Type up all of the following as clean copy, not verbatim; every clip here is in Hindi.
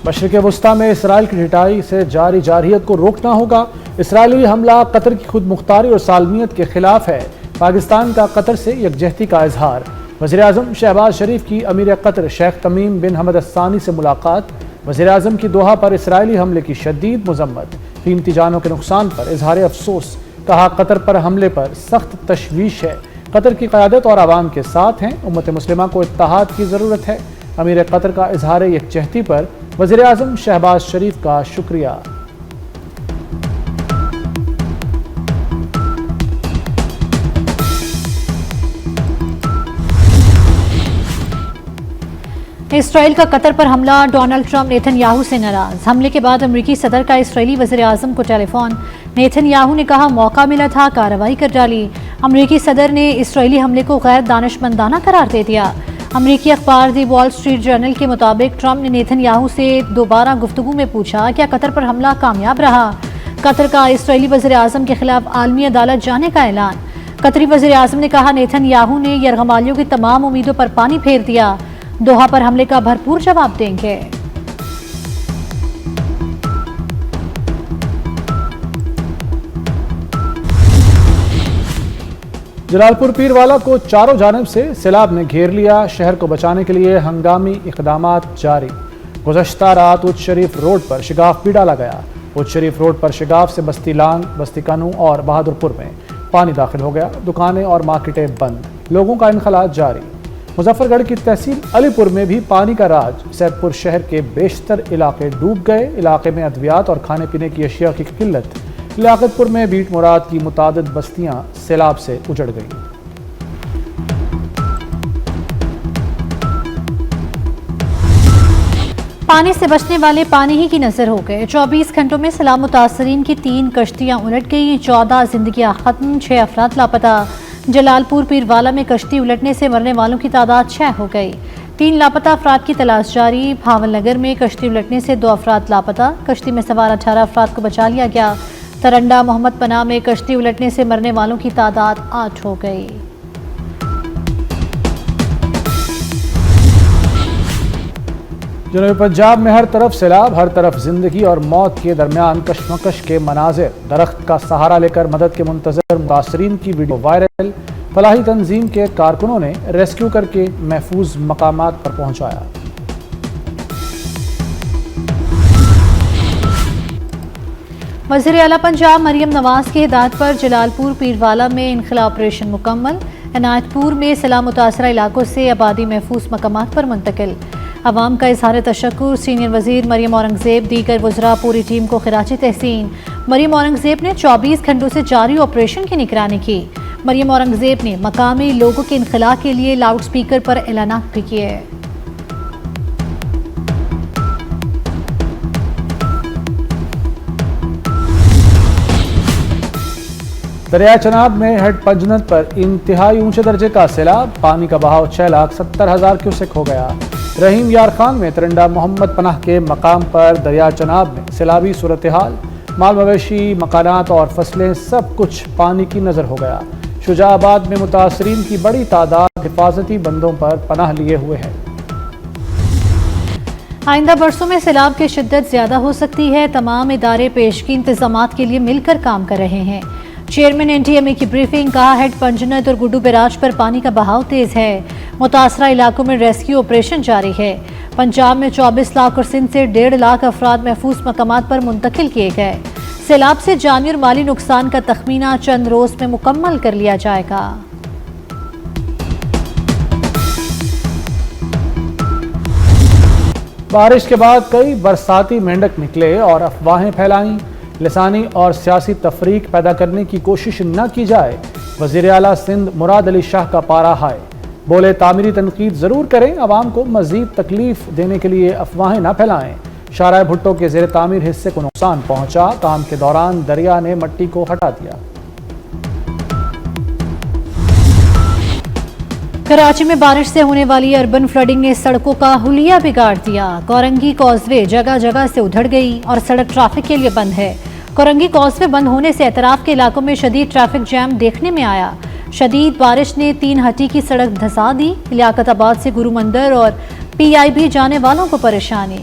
मशरिक़ वस्ता में इसराइल की ढिठाई से जारी जारहियत को रोकना होगा। इसराइली हमला कतर की खुद मुख्तारी और सालमियत के खिलाफ है। पाकिस्तान का कतर से यकजहती का इजहार। वज़ीर-ए-आज़म शहबाज शरीफ की अमीर कतर शेख तमीम बिन हमद अस्सानी से मुलाकात। वज़ीर-ए-आज़म की दोहा पर इसराइली हमले की शदीद मजम्मत। 3 जानों के नुकसान पर इजहार अफसोस। कहा कतर पर हमले पर सख्त तशवीश है। कतर की क़यादत और आवाम के साथ हैं। उम्मत मुस्लिमा को इत्तेहाद की ज़रूरत है। अमीर कतर का इजहार यकजहती पर वज़ीर-ए-आज़म शहबाज शरीफ का शुक्रिया। इसराइल का कतर पर हमला। डोनाल्ड ट्रंप नेतन्याहू से नाराज। हमले के बाद अमेरिकी सदर का इसराइली वज़ीर-ए-आज़म को टेलीफोन। नेतन्याहू ने कहा मौका मिला था, कार्रवाई कर डाली। अमेरिकी सदर ने इसराइली हमले को गैर दानिशमंदाना करार दे दिया। अमेरिकी अखबार दी वॉल स्ट्रीट जर्नल के मुताबिक ट्रंप ने नेतन्याहू से दोबारा गुफ्तगू में पूछा क्या कतर पर हमला कामयाब रहा। कतर का इसराइली वज़ीर-ए-आज़म के खिलाफ आलमी अदालत जाने का ऐलान। कतरी वज़ीर-ए-आज़म ने कहा नेतन्याहू ने यरगमालियों की तमाम उम्मीदों पर पानी फेर दिया। दोहा पर हमले का भरपूर जवाब देंगे। जलालपुर पीरवाला को चारों जानिब से सैलाब ने घेर लिया। शहर को बचाने के लिए हंगामी इक़दामात जारी। गुज़श्ता रात उच्च शरीफ रोड पर शिगाफ भी डाला गया। उच्च शरीफ रोड पर शिगाफ से बस्ती लांग, बस्ती कानू और बहादुरपुर में पानी दाखिल हो गया। दुकानें और मार्केटें बंद। लोगों का इनखला जारी। मुजफ्फरगढ़ की तहसील अलीपुर में भी पानी का राज। सैदपुर शहर के बेशतर इलाके डूब गए। इलाके में अद्वियात और खाने पीने की अशिया की किल्लत। लियाकतपुर में बीट मुराद की मुतादिद बस्तियां सैलाब से उजड़ गईं। पानी से बचने वाले पानी ही की नजर हो गए। 24 घंटों में सैलाब मुतासरीन की 3 कश्तियां उलट गई। 14 जिंदगियां खत्म, 6 अफराद लापता। जलालपुर पीरवाला में कश्ती उलटने से मरने वालों की तादाद 6 हो गई। 3 लापता अफराद की तलाश जारी। भावलनगर में कश्ती उलटने से 2 अफराद लापता। कश्ती में सवार 18 अफराद को बचा लिया गया। तरंडा मोहम्मद पनाह में कश्ती उलटने से मरने वालों की तादाद 8 हो गई। जनूबी पंजाब में हर तरफ सैलाब, हर तरफ जिंदगी और मौत के दरमियान कशमकश के मनाजिर। दरख्त का सहारा लेकर मदद के मुंतजर मुतासरीन की वीडियो वायरल। फलाही तंजीम के कारकुनों ने रेस्क्यू करके महफूज मकामात पर पहुंचाया। वज़ीर आला पंजाब मरियम नवाज की हिदायत पर जलालपुर पीरवाला में इनखला ऑपरेशन मुकम्मल। इनायतपुर में सैलाब मुतासरा इलाकों से आबादी महफूज मकामात पर मुंतकिल। अवाम का इजहार तशक्कुर। सीनियर वजीर मरियम औरंगजेब दीगर वज़रा पूरी टीम को खिराजी तहसीन। मरियम औरंगजेब ने 24 घंटों से जारी ऑपरेशन की निगरानी की। मरियम औरंगजेब ने मकामी लोगों के इनखला के लिए लाउड स्पीकर पर ऐलानात भी किए। दरिया चनाब में हेड पंजनत पर इंतहाई ऊंचे दर्जे का सैलाब। पानी का बहाव 6,70,000 क्यूसेक हो गया। रहीम यार खान में तरंडा मोहम्मद पनाह के मकाम पर दरिया चनाब में सैलाबी सूरत हाल। माल मवेशी, मकानात और फसलें सब कुछ पानी की नजर हो गया। शुजाबाद में मुतासरीन की बड़ी तादाद हिफाजती बंदों पर पनाह लिए हुए है। आइंदा बरसों में सैलाब की शिद्दत ज्यादा हो सकती है। तमाम इदारे पेशगी इंतजामात के लिए मिलकर काम कर रहे हैं। चेयरमैन NTMA की ब्रीफिंग। कहा हेड पंजनत और गुड्डू बैराज पर पानी का बहाव तेज है। मुतासरा इलाकों में रेस्क्यू ऑपरेशन जारी है। पंजाब में 24 लाख और सिंध से 1.5 लाख अफराद महफूज मकामात पर मुंतकिल किए गए। सैलाब से जानी और माली नुकसान का तखमीना चंद रोज में मुकम्मल कर लिया जाएगा। बारिश के बाद कई बरसाती मेंढक निकले और अफवाहें फैलाईं। लिसानी और सियासी तफरीक पैदा करने की कोशिश न की जाए। वज़ीर आला सिंध मुराद अली शाह का पारा हाय। बोले तामीरी तनकीद ज़रूर करें, आवाम को मज़ीद तकलीफ देने के लिए अफवाहें न फैलाएं। शाहराह भुट्टो के ज़ेर तामीर हिस्से को नुकसान पहुंचा। काम के दौरान दरिया ने मट्टी को हटा दिया। कराची में बारिश से होने वाली अर्बन फ्लडिंग ने सड़कों का हुलिया बिगाड़ दिया। कोरंगी कॉजवे जगह जगह से उधड़ गई और सड़क ट्रैफिक के लिए बंद है। कोरंगी कॉजवे बंद होने से एतराफ के इलाकों में शदीद ट्रैफिक जैम देखने में आया। शदीद बारिश ने 3 हट्टी की सड़क धंसा दी। लियाकताबाद से गुरु मंदिर और PIB जाने वालों को परेशानी।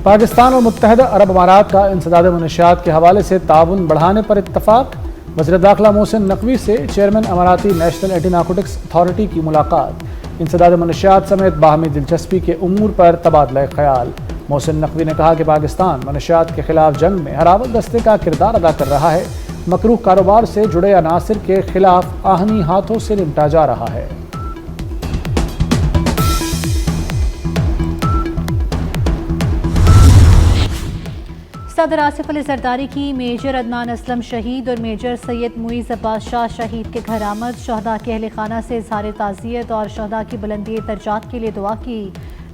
पाकिस्तान और मुत्तहदा अरब अमारात का इंसदाद मनशियात के हवाले से ताउन बढ़ाने पर इत्तफाक। वज़ीर दाखिला मोहसिन नकवी से chairman Emirati National Anti Narcotics Authority की मुलाकात। इंसदाद मनशियात समेत बाहमी दिलचस्पी के उमूर पर तबादला ख्याल। मोहसिन नकवी ने कहा कि पाकिस्तान मनशियात के खिलाफ जंग में हरावत दस्ते का किरदार अदा कर रहा है। मकरूह कारोबार से जुड़े अनासिर के खिलाफ आहनी हाथों से निपटा जा रहा है। सदर आसिफ अली जरदारी की मेजर अदनान असलम शहीद और मेजर सैयद मुईज़ अब्बास शाह शहीद के घर आमद। शहदा के अहल खाना से इज़हार ताज़ियत और शहदा की बुलंदी दर्जात के लिए दुआ की।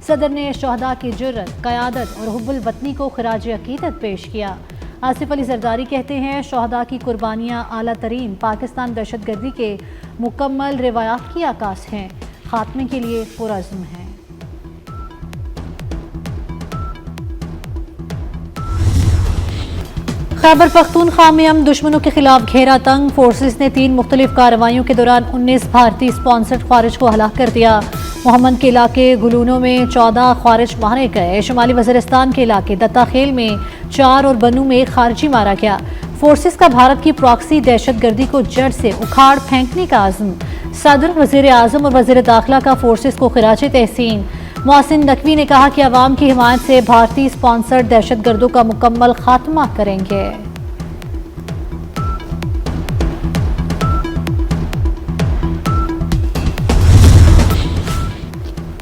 सदर ने शहदा की जुर्रत, क़यादत और हुब्बुल वतनी को खिराज अकीदत पेश किया। आसिफ अली जरदारी कहते हैं, शहदा की कुर्बानियाँ आला तरीन पाकिस्तान दहशतगर्दी के मुकम्मल रिवायात की आकाश हैं, खात्मे के लिए पुरअज़्म हैं। खैबर पख्तूनख्वा में हम दुश्मनों के खिलाफ घेरा तंग। फोर्सेस ने 3 मुख्तलिफ कार्रवाइयों के दौरान 19 भारतीय स्पॉन्सर्ड ख्वारिज को हलाक कर दिया। मोहम्मद के इलाके गुलूनों में 14 ख्वारिज मारे गए। शुमाली वज़ीरिस्तान के इलाके दत्ताखेल में 4 और बनू में 1 खारजी मारा गया। फोर्सेस का भारत की प्रॉक्सी दहशतगर्दी को जड़ से उखाड़ फेंकने का आज़म। सदर, वज़ीर आज़म और वज़ीर दाखिला का फोर्सेस को खिराज तहसीन। मोहसिन नकवी ने कहा कि अवाम की हिमायत से भारतीय स्पॉन्सर्ड दहशतगर्दों का मुकम्मल खात्मा करेंगे।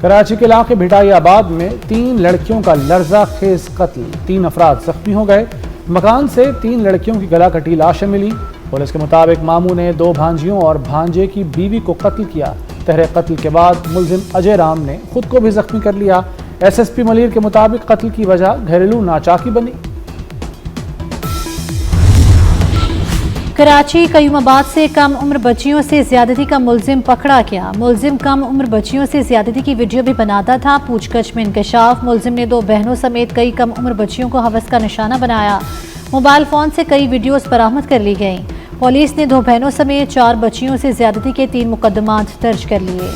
कराची के इलाके भिटाई आबाद में 3 लड़कियों का लर्जा खेज कत्ल। 3 अफराद जख्मी हो गए। मकान से 3 लड़कियों की गला कटी लाशें मिली। पुलिस के मुताबिक मामू ने 2 भांजियों और भांजे की बीवी को कत्ल किया। तहरीर कत्ल के बाद मुलजिम अजय राम ने खुद को भी जख्मी कर लिया। SSP मलिर के मुताबिक कत्ल की वजह घरेलू नाचाकी बनी। कराची कयूमाबाद से कम उम्र बच्चियों से ज्यादती का मुलजिम पकड़ा गया। मुलजिम कम उम्र बच्चियों से ज्यादती की वीडियो भी बनाता था। पूछगछ में इंकशाफ, मुलजिम ने 2 बहनों समेत कई कम उम्र बच्चियों को हवस का निशाना बनाया। मोबाइल फोन से कई वीडियोस बरामद कर ली गई। पुलिस ने 2 बहनों समेत 4 बच्चियों से ज्यादती के 3 मुकदमात दर्ज कर लिए।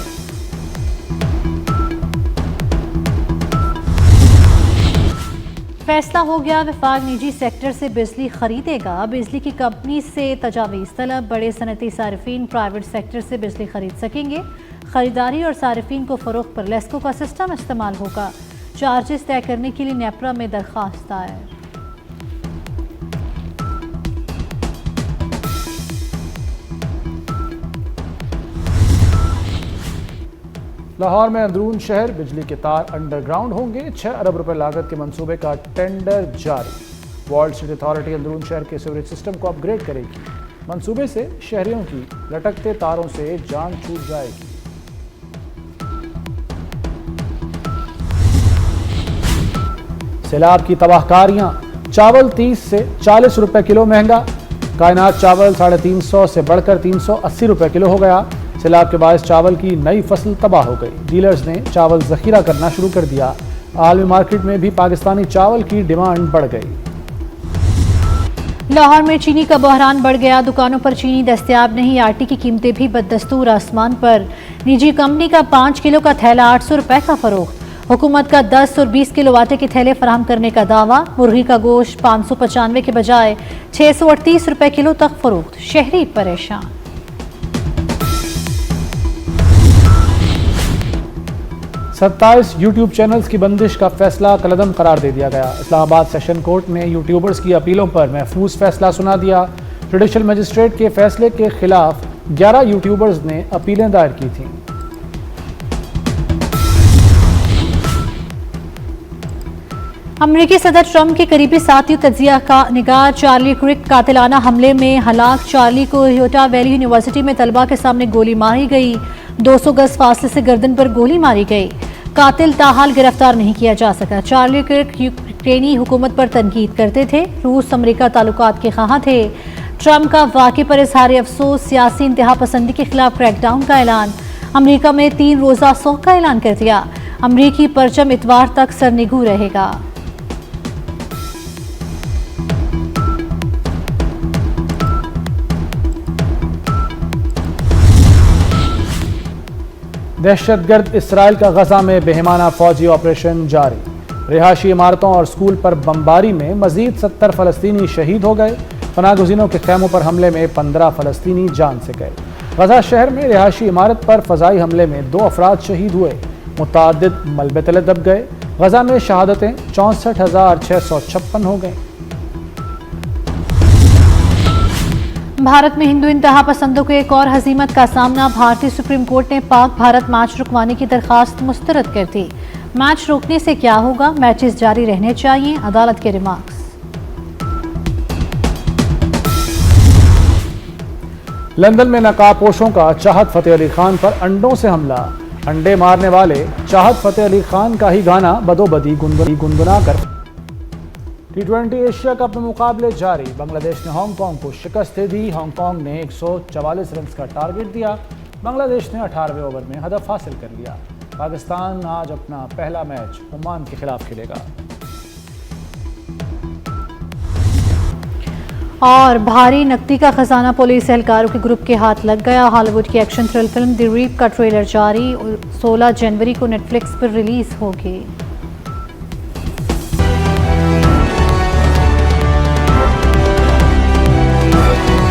फैसला हो गया, विफाक निजी सेक्टर से बिजली खरीदेगा। बिजली की कंपनी से तजावीज़ तलब। बड़े सनती सारिफीन प्राइवेट सेक्टर से बिजली खरीद सकेंगे। खरीदारी और सारिफीन को फरोख्त पर लेस्को का सिस्टम इस्तेमाल होगा। चार्जेस तय करने के लिए नेपरा में दरख्वास्त दायर। लाहौर में अंदरून शहर बिजली के तार अंडरग्राउंड होंगे। 6 अरब रुपए लागत के मंसूबे का टेंडर जारी। वर्ल्ड सिटी अथॉरिटी अंदरून शहर के सीवरेज सिस्टम को अपग्रेड करेगी। मंसूबे से शहरियों की लटकते तारों से जान छूट जाएगी। सैलाब की तबाहकारियां। चावल 30 से 40 रुपए किलो महंगा। कायनात चावल 350 से बढ़कर 380 रुपए किलो हो गया। सैलाब के बायस चावल की नई फसल तबाह हो गई। डीलर्स ने चावल जखीरा करना शुरू कर दिया। आलमी मार्केट में भी पाकिस्तानी चावल की डिमांड बढ़ गई। लाहौर में चीनी का बहरान बढ़ गया। दुकानों पर चीनी दस्तयाब नहीं। आटे की कीमतें भी बददस्तूर आसमान पर। निजी कंपनी का 5 किलो का थैला 800 रुपए का फरोख्त। हुकूमत का 10 और 20 किलो आटे के थैले फराहम करने का दावा। मुर्गी का गोश्त 595 के बजाय 638 रुपए किलो तक फरोख्त। शहरी परेशान। 27 यूट्यूब चैनल्स की बंदिश का फैसला कलअदम करार दे दिया गया। इस्लामाबाद सेशन कोर्ट ने यूट्यूबर्स की अपीलों पर महफूज फैसला सुना दिया। जुडिशल मजिस्ट्रेट के फैसले के खिलाफ 11 यूट्यूबर्स ने अपीलें दायर की थीं। अमेरिकी सदर ट्रंप के करीबी साथी तजिया का निगाह चार्ली क्रिक कातिलाना हमले में हलाक। चार्ली को यूटा वैली यूनिवर्सिटी में तलबा के सामने गोली मारी गई। 200 गज फासले से गर्दन पर गोली मारी गई। कातिल ताहाल गिरफ्तार नहीं किया जा सका। चार्ली क्रिक यूक्रेनी हुकूमत पर तनकीद करते थे। रूस अमेरिका ताल्लुकात के ख़्वाह थे। ट्रंप का वाक़े पर इजहार अफसोस। सियासी इंतहा पसंदी के खिलाफ क्रैकडाउन का ऐलान। अमेरिका में 3 रोज़ा सोग का ऐलान कर दिया। अमेरिकी परचम इतवार तक सरनिगू रहेगा। दहशतगर्द इसराइल का गजा में बेहमाना फौजी ऑपरेशन जारी। रिहायशी इमारतों और स्कूल पर बमबारी में मजीद 70 फ़लस्तीनी शहीद हो गए। पनाहगज़ीनों के खैमों पर हमले में 15 फ़लस्तीनी जान से गए। गजा शहर में रिहायशी इमारत पर फ़ज़ाई हमले में 2 अफराद शहीद हुए, मुतअद्दिद मलबे तले दब गए। गजा में शहादतें 64,656 हो गईं। भारत में हिंदू इंतहा पसंदों को एक और हजीमत का सामना। भारतीय सुप्रीम कोर्ट ने पाक भारत मैच रुकवाने की दरखास्त मुस्तरद कर दी। मैच रोकने से क्या होगा, मैचेस जारी रहने चाहिए, अदालत के रिमार्क्स। लंदन में नकाबपोशों का चाहत फतेह अली खान पर अंडों से हमला। अंडे मारने वाले चाहत फतेह अली खान का ही गाना बदोबदी गुनगुना कर। T20 एशिया कप में मुकाबले जारी। बांग्लादेश ने हांगकांग को शिकस्त दे दी। हांगकांग ने 144 रन का टारगेट दिया। बांग्लादेश ने 18वें ओवर में हदफ हासिल कर लिया। पाकिस्तान आज अपना पहला मैच ओमान के खिलाफ खेलेगा। और भारी नकदी का खजाना पुलिस एहलकारों के ग्रुप के हाथ लग गया। हॉलीवुड की action thrill film the reap का ट्रेलर जारी। 16 जनवरी को नेटफ्लिक्स पर रिलीज होगी।